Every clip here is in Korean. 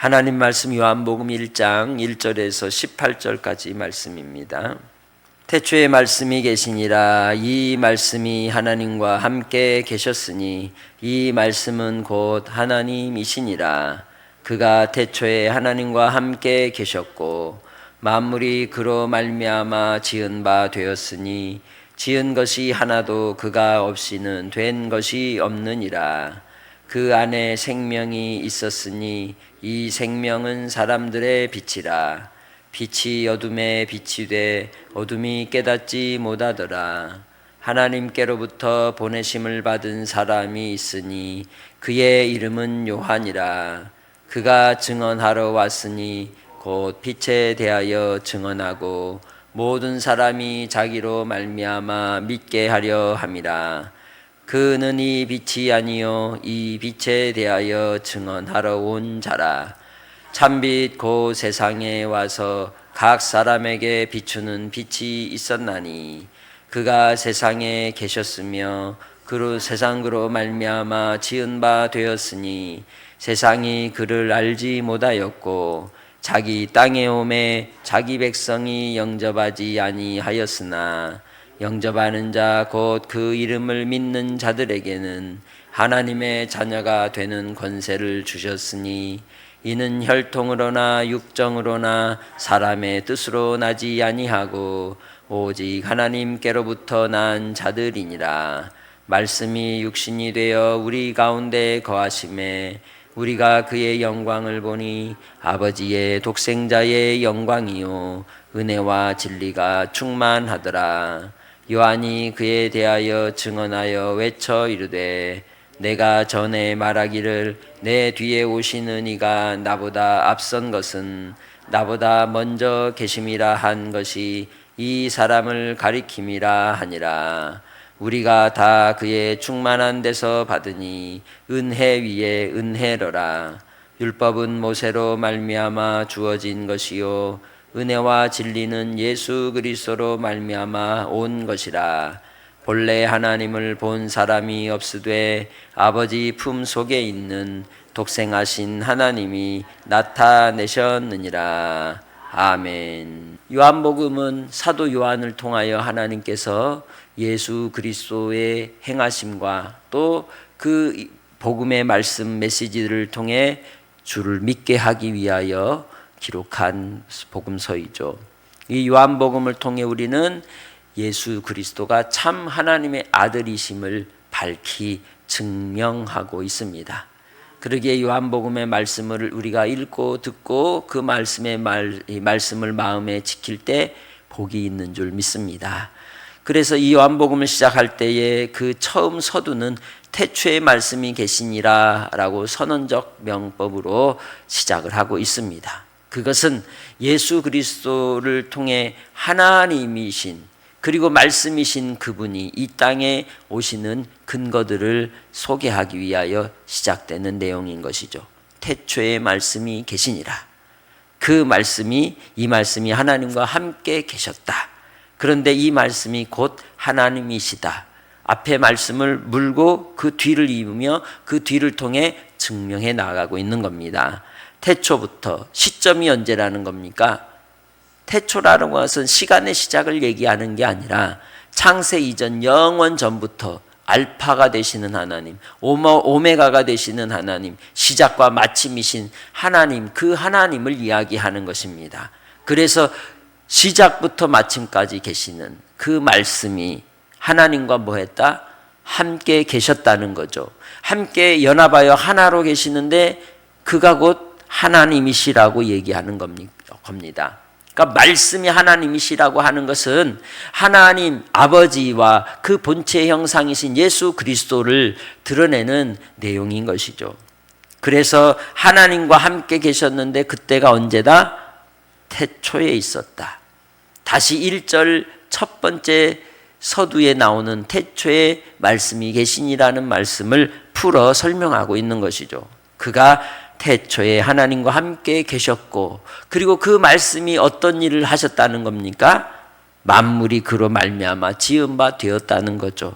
하나님 말씀 요한복음 1장 1절에서 18절까지 말씀입니다. 태초에 말씀이 계시니라. 이 말씀이 하나님과 함께 계셨으니 이 말씀은 곧 하나님이시니라. 그가 태초에 하나님과 함께 계셨고 만물이 그로 말미암아 지은 바 되었으니 지은 것이 하나도 그가 없이는 된 것이 없느니라. 그 안에 생명이 있었으니 이 생명은 사람들의 빛이라. 빛이 어둠에 비치되 어둠이 깨닫지 못하더라. 하나님께로부터 보내심을 받은 사람이 있으니 그의 이름은 요한이라. 그가 증언하러 왔으니 곧 빛에 대하여 증언하고 모든 사람이 자기로 말미암아 믿게 하려 함이라. 그는 이 빛이 아니요 이 빛에 대하여 증언하러 온 자라. 참빛 곧 세상에 와서 각 사람에게 비추는 빛이 있었나니 그가 세상에 계셨으며 그로 세상 그로 말미암아 지은 바 되었으니 세상이 그를 알지 못하였고 자기 땅에 오매 자기 백성이 영접하지 아니하였으나 영접하는 자 곧 그 이름을 믿는 자들에게는 하나님의 자녀가 되는 권세를 주셨으니 이는 혈통으로나 육정으로나 사람의 뜻으로 나지 아니하고 오직 하나님께로부터 난 자들이니라. 말씀이 육신이 되어 우리 가운데 거하심에 우리가 그의 영광을 보니 아버지의 독생자의 영광이요 은혜와 진리가 충만하더라. 요한이 그에 대하여 증언하여 외쳐 이르되 내가 전에 말하기를 내 뒤에 오시는 이가 나보다 앞선 것은 나보다 먼저 계심이라 한 것이 이 사람을 가리킴이라 하니라. 우리가 다 그의 충만한 데서 받으니 은혜 위에 은혜로라. 율법은 모세로 말미암아 주어진 것이요 은혜와 진리는 예수 그리스도로 말미암아 온 것이라. 본래 하나님을 본 사람이 없으되 아버지 품 속에 있는 독생하신 하나님이 나타내셨느니라. 아멘. 요한복음은 사도 요한을 통하여 하나님께서 예수 그리스도의 행하심과 또 그 복음의 말씀 메시지를 통해 주를 믿게 하기 위하여 기록한 복음서이죠. 이 요한복음을 통해 우리는 예수 그리스도가 참 하나님의 아들이심을 밝히 증명하고 있습니다. 그러기에 요한복음의 말씀을 우리가 읽고 듣고 그 말씀을 마음에 지킬 때 복이 있는 줄 믿습니다. 그래서 이 요한복음을 시작할 때에 그 처음 서두는 태초에 말씀이 계시니라 라고 선언적 명법으로 시작을 하고 있습니다. 그것은 예수 그리스도를 통해 하나님이신 그리고 말씀이신 그분이 이 땅에 오시는 근거들을 소개하기 위하여 시작되는 내용인 것이죠. 태초에 말씀이 계시니라. 이 말씀이 하나님과 함께 계셨다. 그런데 이 말씀이 곧 하나님이시다. 앞에 말씀을 물고 그 뒤를 이으며 그 뒤를 통해 증명해 나가고 있는 겁니다. 태초부터 시점이 언제라는 겁니까? 태초라는 것은 시간의 시작을 얘기하는 게 아니라 창세 이전 영원 전부터 알파가 되시는 하나님, 오메가가 되시는 하나님, 시작과 마침이신 하나님, 그 하나님을 이야기하는 것입니다. 그래서 시작부터 마침까지 계시는 그 말씀이 하나님과 뭐 했다? 함께 계셨다는 거죠. 함께 연합하여 하나로 계시는데 그가 곧 하나님이시라고 얘기하는 겁니다. 그러니까 말씀이 하나님이시라고 하는 것은 하나님 아버지와 그 본체 형상이신 예수 그리스도를 드러내는 내용인 것이죠. 그래서 하나님과 함께 계셨는데 그때가 언제다? 태초에 있었다. 다시 1절 첫 번째 서두에 나오는 태초에 말씀이 계시니라는 말씀을 풀어 설명하고 있는 것이죠. 그가 태초에 하나님과 함께 계셨고 그리고 그 말씀이 어떤 일을 하셨다는 겁니까? 만물이 그로 말미암아 지은 바 되었다는 거죠.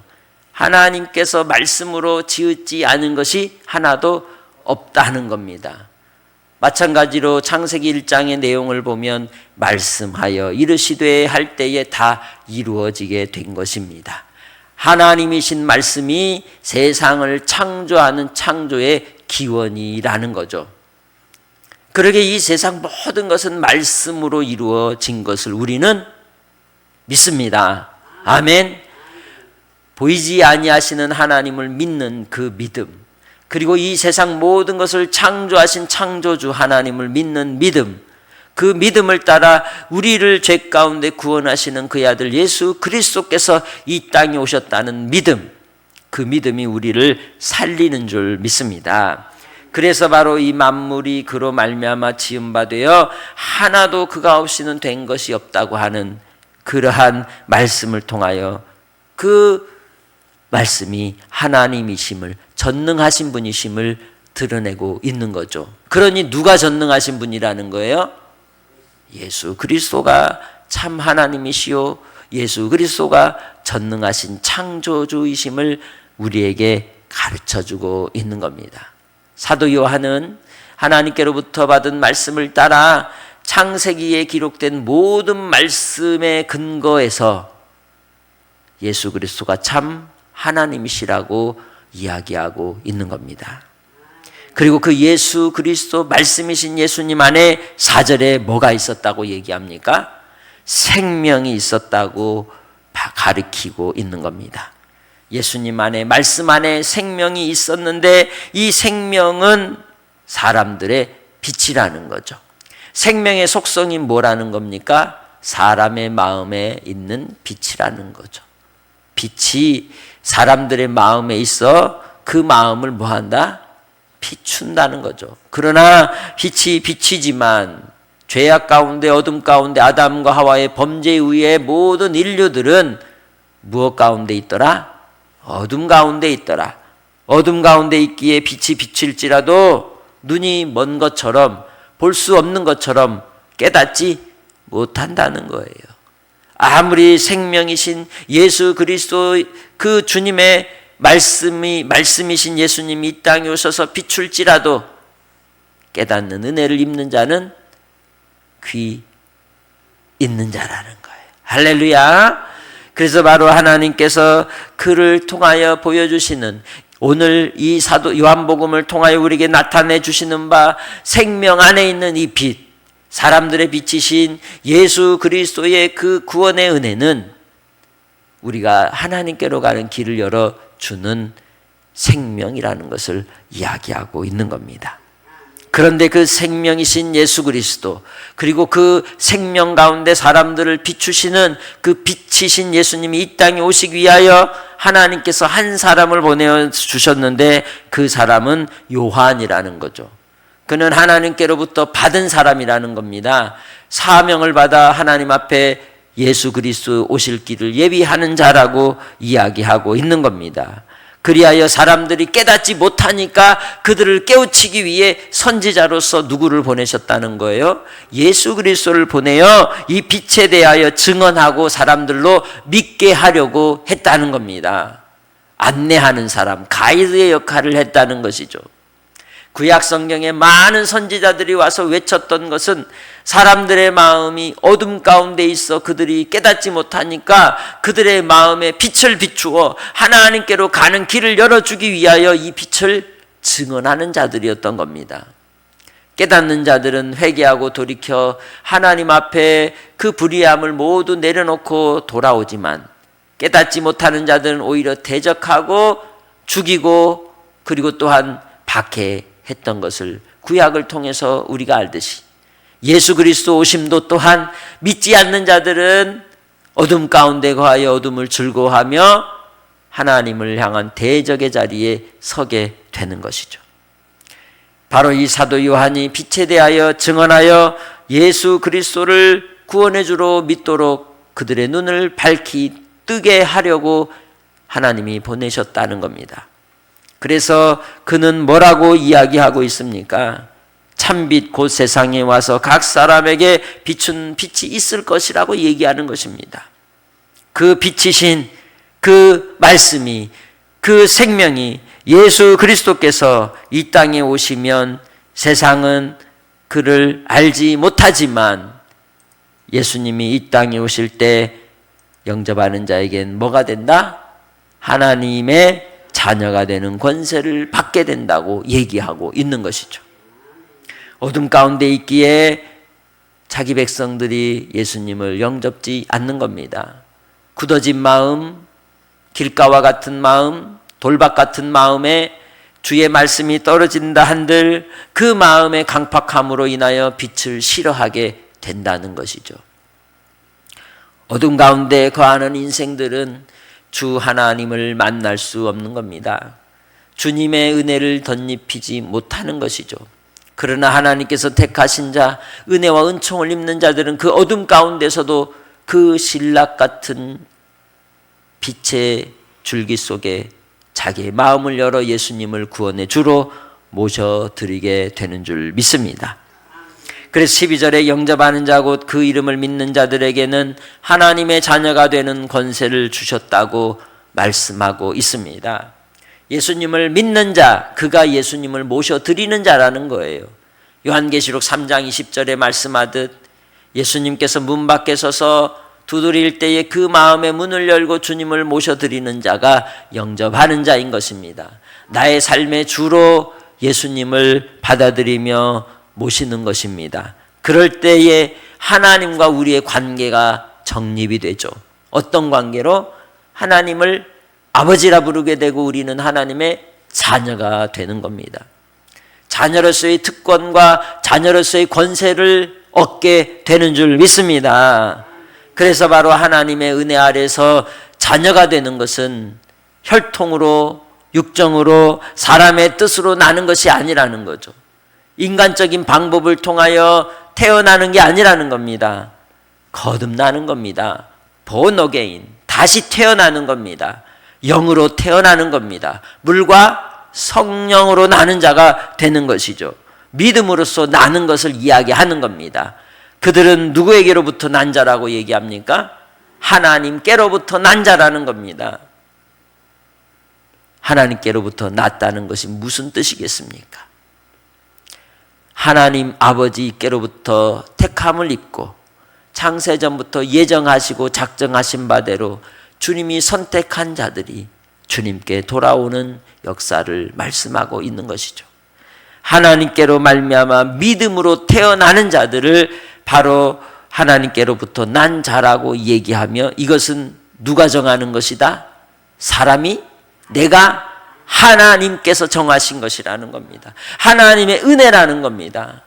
하나님께서 말씀으로 지었지 않은 것이 하나도 없다는 겁니다. 마찬가지로 창세기 1장의 내용을 보면 말씀하여 이르시되 할 때에 다 이루어지게 된 것입니다. 하나님이신 말씀이 세상을 창조하는 창조의 기원이라는 거죠. 그러게 이 세상 모든 것은 말씀으로 이루어진 것을 우리는 믿습니다. 아멘. 보이지 아니하시는 하나님을 믿는 그 믿음, 그리고 이 세상 모든 것을 창조하신 창조주 하나님을 믿는 믿음, 그 믿음을 따라 우리를 죄 가운데 구원하시는 그의 아들 예수 그리스도께서 이 땅에 오셨다는 믿음, 그 믿음이 우리를 살리는 줄 믿습니다. 그래서 바로 이 만물이 그로 말미암아 지은 바 되어 하나도 그가 없이는 된 것이 없다고 하는 그러한 말씀을 통하여 그 말씀이 하나님이심을, 전능하신 분이심을 드러내고 있는 거죠. 그러니 누가 전능하신 분이라는 거예요? 예수 그리스도가 참 하나님이시요 예수 그리스도가 전능하신 창조주이심을 우리에게 가르쳐주고 있는 겁니다. 사도 요한은 하나님께로부터 받은 말씀을 따라 창세기에 기록된 모든 말씀의 근거에서 예수 그리스도가 참 하나님이시라고 이야기하고 있는 겁니다. 그리고 그 예수 그리스도 말씀이신 예수님 안에 4절에 뭐가 있었다고 얘기합니까? 생명이 있었다고 가르치고 있는 겁니다. 예수님 안에, 말씀 안에 생명이 있었는데 이 생명은 사람들의 빛이라는 거죠. 생명의 속성이 뭐라는 겁니까? 사람의 마음에 있는 빛이라는 거죠. 빛이 사람들의 마음에 있어 그 마음을 뭐한다? 비춘다는 거죠. 그러나 빛이 빛이지만 죄악 가운데, 어둠 가운데 아담과 하와의 범죄에 의해 모든 인류들은 무엇 가운데 있더라? 어둠 가운데 있더라. 어둠 가운데 있기에 빛이 비칠지라도 눈이 먼 것처럼, 볼 수 없는 것처럼 깨닫지 못한다는 거예요. 아무리 생명이신 예수 그리스도 그 주님의 말씀이신 예수님이 이 땅에 오셔서 비출지라도 깨닫는 은혜를 입는 자는 귀 있는 자라는 거예요. 할렐루야. 그래서 바로 하나님께서 그를 통하여 보여주시는, 오늘 이 사도 요한복음을 통하여 우리에게 나타내 주시는 바 생명 안에 있는 이 빛, 사람들의 빛이신 예수 그리스도의 그 구원의 은혜는 우리가 하나님께로 가는 길을 열어주는 생명이라는 것을 이야기하고 있는 겁니다. 그런데 그 생명이신 예수 그리스도, 그리고 그 생명 가운데 사람들을 비추시는 그 빛이신 예수님이 이 땅에 오시기 위하여 하나님께서 한 사람을 보내주셨는데 그 사람은 요한이라는 거죠. 그는 하나님께로부터 받은 사람이라는 겁니다. 사명을 받아 하나님 앞에 예수 그리스도 오실 길을 예비하는 자라고 이야기하고 있는 겁니다. 그리하여 사람들이 깨닫지 못하니까 그들을 깨우치기 위해 선지자로서 누구를 보내셨다는 거예요? 예수 그리스도를 보내어 이 빛에 대하여 증언하고 사람들로 믿게 하려고 했다는 겁니다. 안내하는 사람, 가이드의 역할을 했다는 것이죠. 구약 성경에 많은 선지자들이 와서 외쳤던 것은 사람들의 마음이 어둠 가운데 있어 그들이 깨닫지 못하니까 그들의 마음에 빛을 비추어 하나님께로 가는 길을 열어주기 위하여 이 빛을 증언하는 자들이었던 겁니다. 깨닫는 자들은 회개하고 돌이켜 하나님 앞에 그 불의함을 모두 내려놓고 돌아오지만, 깨닫지 못하는 자들은 오히려 대적하고 죽이고 그리고 또한 박해했던 것을 구약을 통해서 우리가 알듯이, 예수 그리스도 오심도 또한 믿지 않는 자들은 어둠 가운데 거하여 어둠을 즐거워하며 하나님을 향한 대적의 자리에 서게 되는 것이죠. 바로 이 사도 요한이 빛에 대하여 증언하여 예수 그리스도를 구원의 주로 믿도록 그들의 눈을 밝히 뜨게 하려고 하나님이 보내셨다는 겁니다. 그래서 그는 뭐라고 이야기하고 있습니까? 참빛 곧 세상에 와서 각 사람에게 비춘 빛이 있을 것이라고 얘기하는 것입니다. 그 빛이신 그 말씀이, 그 생명이 예수 그리스도께서 이 땅에 오시면 세상은 그를 알지 못하지만 예수님이 이 땅에 오실 때 영접하는 자에겐 뭐가 된다? 하나님의 자녀가 되는 권세를 받게 된다고 얘기하고 있는 것이죠. 어둠 가운데 있기에 자기 백성들이 예수님을 영접지 않는 겁니다. 굳어진 마음, 길가와 같은 마음, 돌밭 같은 마음에 주의 말씀이 떨어진다 한들 그 마음의 강팍함으로 인하여 빛을 싫어하게 된다는 것이죠. 어둠 가운데 거하는 인생들은 주 하나님을 만날 수 없는 겁니다. 주님의 은혜를 덧입히지 못하는 것이죠. 그러나 하나님께서 택하신 자, 은혜와 은총을 입는 자들은 그 어둠 가운데서도 그 신락 같은 빛의 줄기 속에 자기의 마음을 열어 예수님을 구원의 주로 모셔드리게 되는 줄 믿습니다. 그래서 12절에 영접하는 자 곧 그 이름을 믿는 자들에게는 하나님의 자녀가 되는 권세를 주셨다고 말씀하고 있습니다. 예수님을 믿는 자, 그가 예수님을 모셔드리는 자라는 거예요. 요한계시록 3장 20절에 말씀하듯 예수님께서 문 밖에 서서 두드릴 때에 그 마음의 문을 열고 주님을 모셔드리는 자가 영접하는 자인 것입니다. 나의 삶의 주로 예수님을 받아들이며 모시는 것입니다. 그럴 때에 하나님과 우리의 관계가 정립이 되죠. 어떤 관계로? 하나님을 아버지라 부르게 되고 우리는 하나님의 자녀가 되는 겁니다. 자녀로서의 특권과 자녀로서의 권세를 얻게 되는 줄 믿습니다. 그래서 바로 하나님의 은혜 아래서 자녀가 되는 것은 혈통으로, 육정으로, 사람의 뜻으로 나는 것이 아니라는 거죠. 인간적인 방법을 통하여 태어나는 게 아니라는 겁니다. 거듭나는 겁니다. born again, 다시 태어나는 겁니다. 영으로 태어나는 겁니다. 물과 성령으로 나는 자가 되는 것이죠. 믿음으로써 나는 것을 이야기하는 겁니다. 그들은 누구에게로부터 난 자라고 얘기합니까? 하나님께로부터 난 자라는 겁니다. 하나님께로부터 났다는 것이 무슨 뜻이겠습니까? 하나님 아버지께로부터 택함을 입고 창세전부터 예정하시고 작정하신 바대로 주님이 선택한 자들이 주님께 돌아오는 역사를 말씀하고 있는 것이죠. 하나님께로 말미암아 믿음으로 태어나는 자들을 바로 하나님께로부터 난 자라고 얘기하며 이것은 누가 정하는 것이다? 사람이? 내가? 하나님께서 정하신 것이라는 겁니다. 하나님의 은혜라는 겁니다.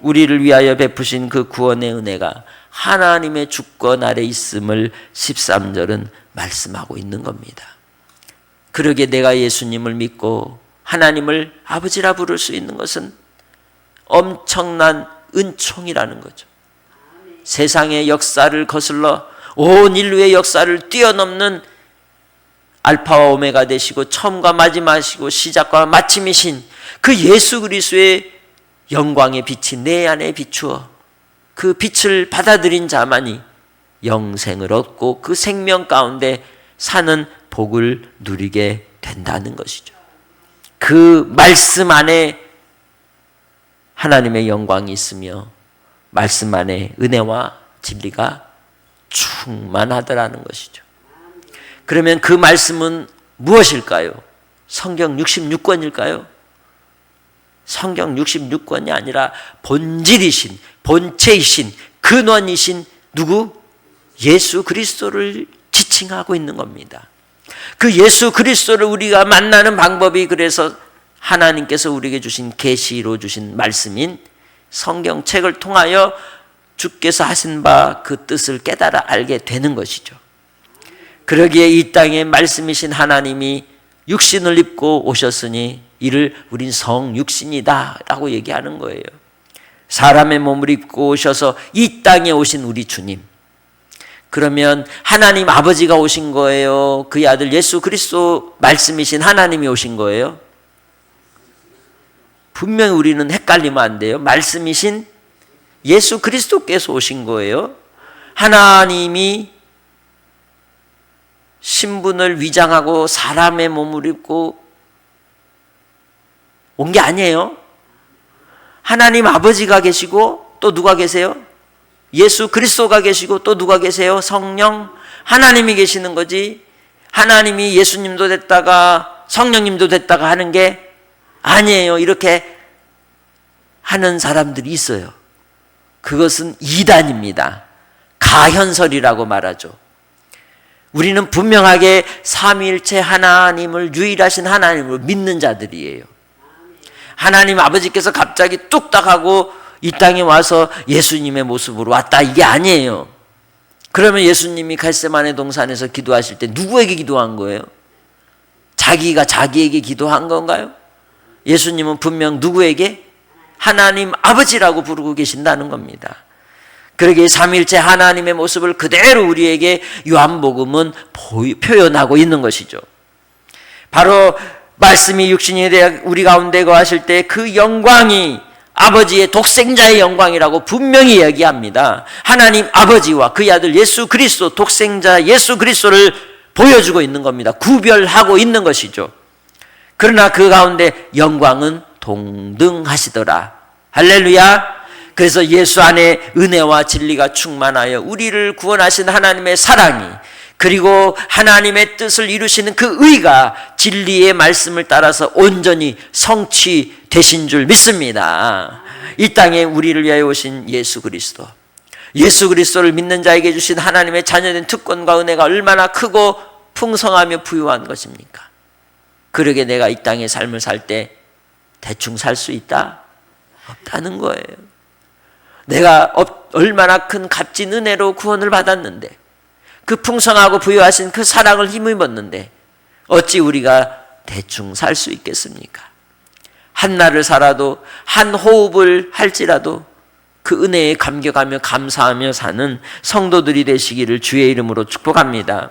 우리를 위하여 베푸신 그 구원의 은혜가 하나님의 주권 아래 있음을 13절은 말씀하고 있는 겁니다. 그러기에 내가 예수님을 믿고 하나님을 아버지라 부를 수 있는 것은 엄청난 은총이라는 거죠. 세상의 역사를 거슬러 온 인류의 역사를 뛰어넘는 알파와 오메가 되시고 처음과 마지막이시고 시작과 마침이신 그 예수 그리스도의 영광의 빛이 내 안에 비추어 그 빛을 받아들인 자만이 영생을 얻고 그 생명 가운데 사는 복을 누리게 된다는 것이죠. 그 말씀 안에 하나님의 영광이 있으며 말씀 안에 은혜와 진리가 충만하더라는 것이죠. 그러면 그 말씀은 무엇일까요? 성경 66권일까요? 성경 66권이 아니라 본질이신, 본체이신, 근원이신 누구? 예수 그리스도를 지칭하고 있는 겁니다. 그 예수 그리스도를 우리가 만나는 방법이 그래서 하나님께서 우리에게 주신 계시로 주신 말씀인 성경책을 통하여 주께서 하신 바 그 뜻을 깨달아 알게 되는 것이죠. 그러기에 이 땅에 말씀이신 하나님이 육신을 입고 오셨으니 이를 우린 성육신이다 라고 얘기하는 거예요. 사람의 몸을 입고 오셔서 이 땅에 오신 우리 주님. 그러면 하나님 아버지가 오신 거예요? 그의 아들 예수 그리스도 말씀이신 하나님이 오신 거예요? 분명히 우리는 헷갈리면 안 돼요. 말씀이신 예수 그리스도께서 오신 거예요. 하나님이 신분을 위장하고 사람의 몸을 입고 온 게 아니에요. 하나님 아버지가 계시고 또 누가 계세요? 예수 그리스도가 계시고 또 누가 계세요? 성령 하나님이 계시는 거지. 하나님이 예수님도 됐다가 성령님도 됐다가 하는 게 아니에요. 이렇게 하는 사람들이 있어요. 그것은 이단입니다. 가현설이라고 말하죠. 우리는 분명하게 삼위일체 하나님을, 유일하신 하나님을 믿는 자들이에요. 하나님 아버지께서 갑자기 뚝딱 하고 이 땅에 와서 예수님의 모습으로 왔다, 이게 아니에요. 그러면 예수님이 겟세마네 동산에서 기도하실 때 누구에게 기도한 거예요? 자기가 자기에게 기도한 건가요? 예수님은 분명 누구에게? 하나님 아버지라고 부르고 계신다는 겁니다. 그러기에 삼위일체 하나님의 모습을 그대로 우리에게 요한복음은 표현하고 있는 것이죠. 바로 말씀이 육신이 되어 우리 가운데 거하실 때 그 영광이 아버지의 독생자의 영광이라고 분명히 이야기합니다. 하나님 아버지와 그의 아들 예수 그리스도, 독생자 예수 그리스도를 보여주고 있는 겁니다. 구별하고 있는 것이죠. 그러나 그 가운데 영광은 동등하시더라. 할렐루야. 그래서 예수 안에 은혜와 진리가 충만하여 우리를 구원하신 하나님의 사랑이, 그리고 하나님의 뜻을 이루시는 그 의가 진리의 말씀을 따라서 온전히 성취되신 줄 믿습니다. 이 땅에 우리를 위하여 오신 예수 그리스도, 예수 그리스도를 믿는 자에게 주신 하나님의 자녀된 특권과 은혜가 얼마나 크고 풍성하며 부유한 것입니까? 그러게 내가 이 땅의 삶을 살 때 대충 살 수 있다? 없다는 거예요. 내가 얼마나 큰 값진 은혜로 구원을 받았는데, 그 풍성하고 부유하신 그 사랑을 힘입었는데 어찌 우리가 대충 살 수 있겠습니까? 한 날을 살아도, 한 호흡을 할지라도 그 은혜에 감격하며 감사하며 사는 성도들이 되시기를 주의 이름으로 축복합니다.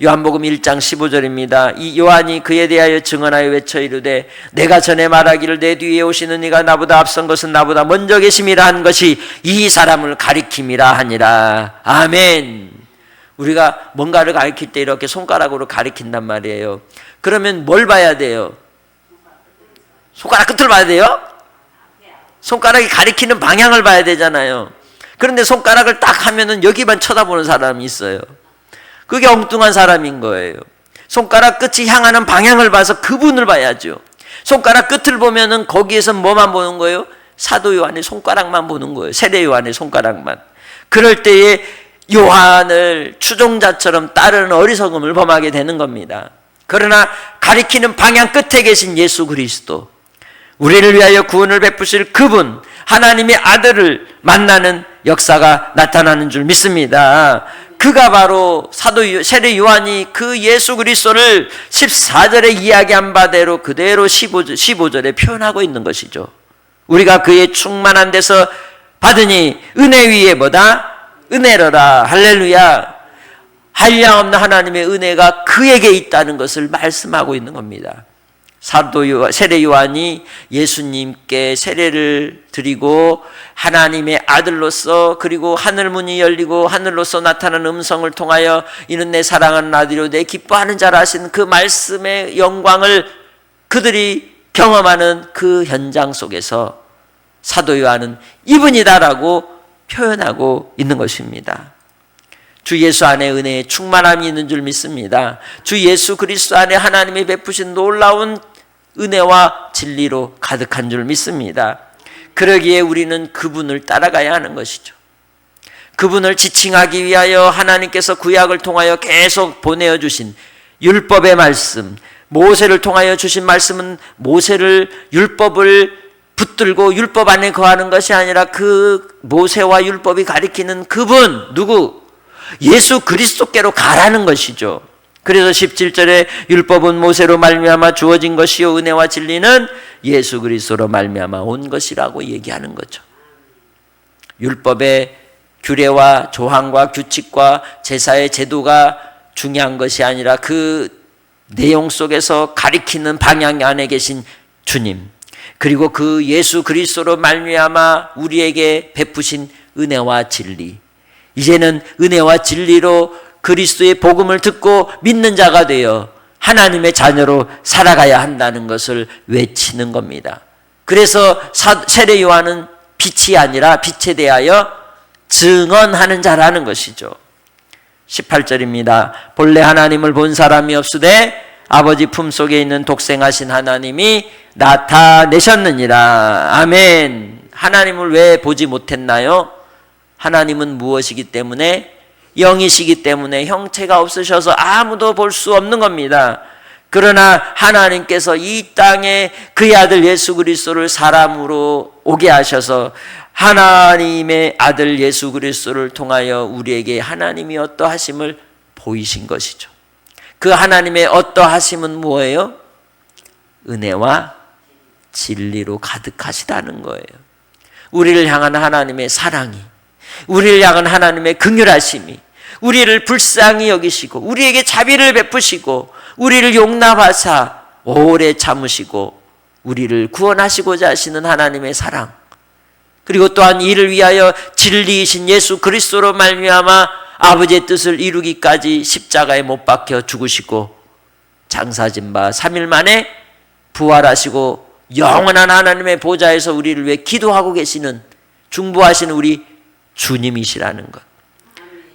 요한복음 1장 15절입니다. 이 요한이 그에 대하여 증언하여 외쳐 이르되 내가 전에 말하기를 내 뒤에 오시는 이가 나보다 앞선 것은 나보다 먼저 계심이라 한 것이 이 사람을 가리킴이라 하니라. 아멘. 우리가 뭔가를 가리킬 때 이렇게 손가락으로 가리킨단 말이에요. 그러면 뭘 봐야 돼요? 손가락 끝을 봐야 돼요? 손가락이 가리키는 방향을 봐야 되잖아요. 그런데 손가락을 딱 하면은 여기만 쳐다보는 사람이 있어요. 그게 엉뚱한 사람인 거예요. 손가락 끝이 향하는 방향을 봐서 그분을 봐야죠. 손가락 끝을 보면은 거기에서 뭐만 보는 거예요? 사도 요한의 손가락만 보는 거예요. 세례 요한의 손가락만. 그럴 때에 요한을 추종자처럼 따르는 어리석음을 범하게 되는 겁니다. 그러나 가리키는 방향 끝에 계신 예수 그리스도, 우리를 위하여 구원을 베푸실 그분, 하나님의 아들을 만나는 역사가 나타나는 줄 믿습니다. 그가 바로 세례 요한이 그 예수 그리스도를 14절에 이야기한 바대로 그대로 15절에 표현하고 있는 것이죠. 우리가 그의 충만한 데서 받으니 은혜 위에 뭐다? 은혜로라. 할렐루야. 한량없는 하나님의 은혜가 그에게 있다는 것을 말씀하고 있는 겁니다. 세례 요한이 예수님께 세례를 드리고 하나님의 아들로서, 그리고 하늘 문이 열리고 하늘로서 나타나는 음성을 통하여 이는 내 사랑하는 아들이요 내 기뻐하는 자라 하신 그 말씀의 영광을 그들이 경험하는 그 현장 속에서 사도 요한은 이분이다라고 표현하고 있는 것입니다. 주 예수 안에 은혜의 충만함이 있는 줄 믿습니다. 주 예수 그리스도 안에 하나님이 베푸신 놀라운 은혜와 진리로 가득한 줄 믿습니다. 그러기에 우리는 그분을 따라가야 하는 것이죠. 그분을 지칭하기 위하여 하나님께서 구약을 통하여 계속 보내어 주신 율법의 말씀, 모세를 통하여 주신 말씀은 모세를, 율법을 붙들고 율법 안에 거하는 것이 아니라 그 모세와 율법이 가리키는 그분, 누구? 예수 그리스도께로 가라는 것이죠. 그래서 17절에 율법은 모세로 말미암아 주어진 것이요 은혜와 진리는 예수 그리스도로 말미암아 온 것이라고 얘기하는 거죠. 율법의 규례와 조항과 규칙과 제사의 제도가 중요한 것이 아니라 그 내용 속에서 가리키는 방향 안에 계신 주님, 그리고 그 예수 그리스도로 말미암아 우리에게 베푸신 은혜와 진리, 이제는 은혜와 진리로 그리스도의 복음을 듣고 믿는 자가 되어 하나님의 자녀로 살아가야 한다는 것을 외치는 겁니다. 그래서 세례 요한은 빛이 아니라 빛에 대하여 증언하는 자라는 것이죠. 18절입니다. 본래 하나님을 본 사람이 없으되 아버지 품속에 있는 독생하신 하나님이 나타내셨느니라. 아멘. 하나님을 왜 보지 못했나요? 하나님은 무엇이기 때문에? 영이시기 때문에 형체가 없으셔서 아무도 볼 수 없는 겁니다. 그러나 하나님께서 이 땅에 그의 아들 예수 그리스도를 사람으로 오게 하셔서 하나님의 아들 예수 그리스도를 통하여 우리에게 하나님이 어떠하심을 보이신 것이죠. 그 하나님의 어떠하심은 뭐예요? 은혜와 진리로 가득하시다는 거예요. 우리를 향한 하나님의 사랑이, 우리를 향한 하나님의 긍휼하심이, 우리를 불쌍히 여기시고 우리에게 자비를 베푸시고 우리를 용납하사 오래 참으시고 우리를 구원하시고자 하시는 하나님의 사랑, 그리고 또한 이를 위하여 진리이신 예수 그리스도로 말미암아 아버지의 뜻을 이루기까지 십자가에 못 박혀 죽으시고 장사진 바 3일 만에 부활하시고 영원한 하나님의 보좌에서 우리를 위해 기도하고 계시는, 중보하시는 우리 주님이시라는 것.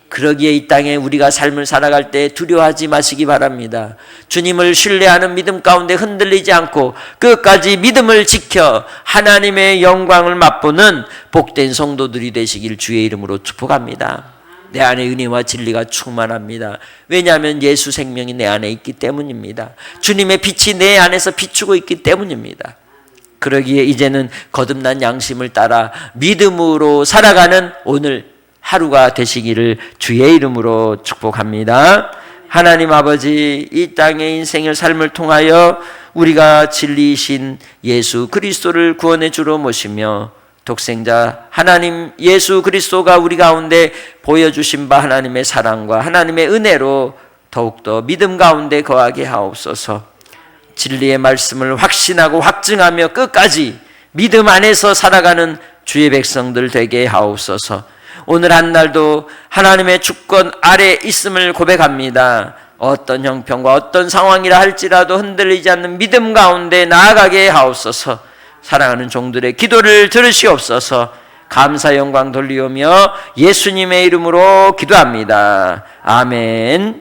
그러기에 이 땅에 우리가 삶을 살아갈 때 두려워하지 마시기 바랍니다. 주님을 신뢰하는 믿음 가운데 흔들리지 않고 끝까지 믿음을 지켜 하나님의 영광을 맛보는 복된 성도들이 되시길 주의 이름으로 축복합니다. 내 안에 은혜와 진리가 충만합니다. 왜냐하면 예수 생명이 내 안에 있기 때문입니다. 주님의 빛이 내 안에서 비추고 있기 때문입니다. 그러기에 이제는 거듭난 양심을 따라 믿음으로 살아가는 오늘 하루가 되시기를 주의 이름으로 축복합니다. 하나님 아버지, 이 땅의 인생을 삶을 통하여 우리가 진리이신 예수 그리스도를 구원의 주로 모시며 독생자 하나님 예수 그리스도가 우리 가운데 보여주신 바 하나님의 사랑과 하나님의 은혜로 더욱더 믿음 가운데 거하게 하옵소서. 진리의 말씀을 확신하고 확증하며 끝까지 믿음 안에서 살아가는 주의 백성들 되게 하옵소서. 오늘 한 날도 하나님의 주권 아래 있음을 고백합니다. 어떤 형편과 어떤 상황이라 할지라도 흔들리지 않는 믿음 가운데 나아가게 하옵소서. 사랑하는 종들의 기도를 들으시옵소서. 감사 영광 돌리오며 예수님의 이름으로 기도합니다. 아멘.